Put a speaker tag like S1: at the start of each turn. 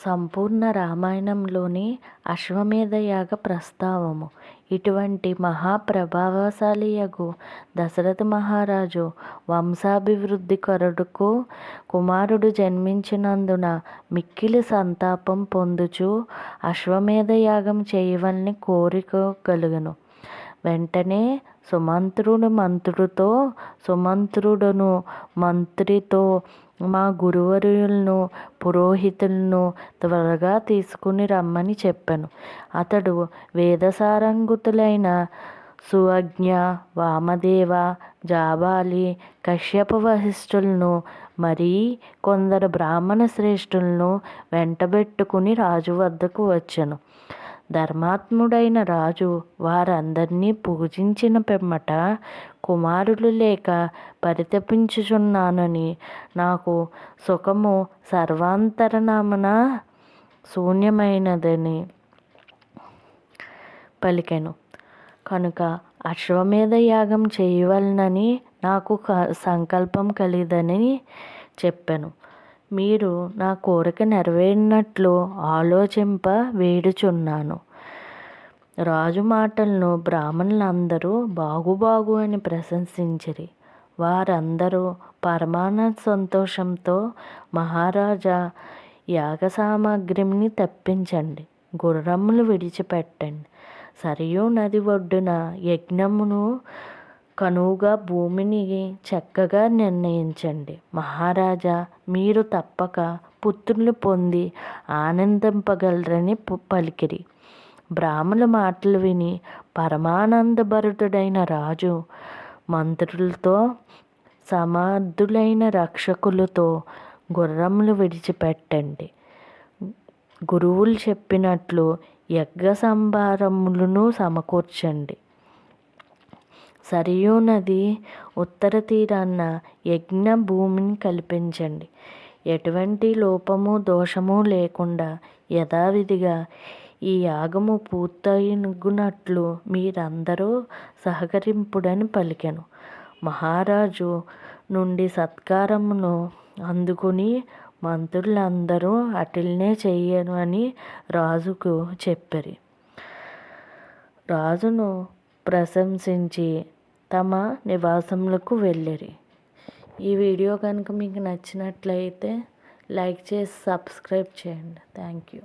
S1: సంపూర్ణ రామాయణంలోని అశ్వమేధ యాగ ప్రస్తావము. ఇటువంటి మహాప్రభావశాలియగు దశరథ మహారాజు వంశాభివృద్ధి కొరకు కుమారుడు జన్మించినందున మిక్కిలి సంతాపం పొందుచు అశ్వమేధ యాగం చేయవలని కోరిక కలుగెను. వెంటనే సుమంత్రుడును మంత్రితో మా గురువర్యులను పురోహితులను త్వరగా తీసుకుని రమ్మని చెప్పాను. అతడు వేదసారంగుతులైన సుజ్ఞ, వామదేవ, జాబాలి, కశ్యప వశిష్ఠులను మరీ కొందరు బ్రాహ్మణ శ్రేష్ఠులను వెంటబెట్టుకుని రాజు వద్దకు వచ్చెను. ధర్మాత్ముడైన రాజు వారందరినీ పూజించిన పిమ్మట, కుమారులు లేక పరితపించుచున్నానని, నాకు సుఖము సర్వాంతరమున శూన్యమైనదని పలికెను. కనుక అశ్వమేధ యాగం చేయవలనని నాకు సంకల్పం కలిగదని చెప్పెను. మీరు నా కోరిక నెరవేరినట్లు ఆలోచింప వేడుచున్నాను. రాజు మాటలను బ్రాహ్మణులందరూ బాగు అని ప్రశంసించిరి. వారందరూ పరమానంద సంతోషంతో, మహారాజా, యాగ సామగ్రిని తెప్పించండి, గుర్రములు విడిచిపెట్టండి, సరియు నది ఒడ్డున యజ్ఞమును కనువుగా భూమిని చక్కగా నిర్ణయించండి. మహారాజా, మీరు తప్పక పుత్రులు పొంది ఆనందింపగలరని పలికిరి. బ్రాహ్మణుల మాటలు విని పరమానందభరితుడైన రాజు మంత్రులతో సమర్థులైన రక్షకులతో గుర్రములు విడిచిపెట్టండి, గురువులు చెప్పినట్లు యజ్ఞ సంభారములను సమకూర్చండి, సరియు నది ఉత్తర తీరాన యజ్ఞ భూమిని కల్పించండి, ఎటువంటి లోపము దోషము లేకుండా యథావిధిగా ఈ యాగము పూర్తయినట్లు మీరందరూ సహకరింపుడని పలికెను. మహారాజు నుండి సత్కారమును అందుకుని మంత్రులందరూ అటులనే చేయమని రాజుకు చెప్పిరి. రాజును ప్రశంసించి తమ నివాసములకు వెళ్ళిరి. ఈ వీడియో కనుక మీకు నచ్చినట్లయితే లైక్ చేసి సబ్స్క్రైబ్ చేయండి. Thank you.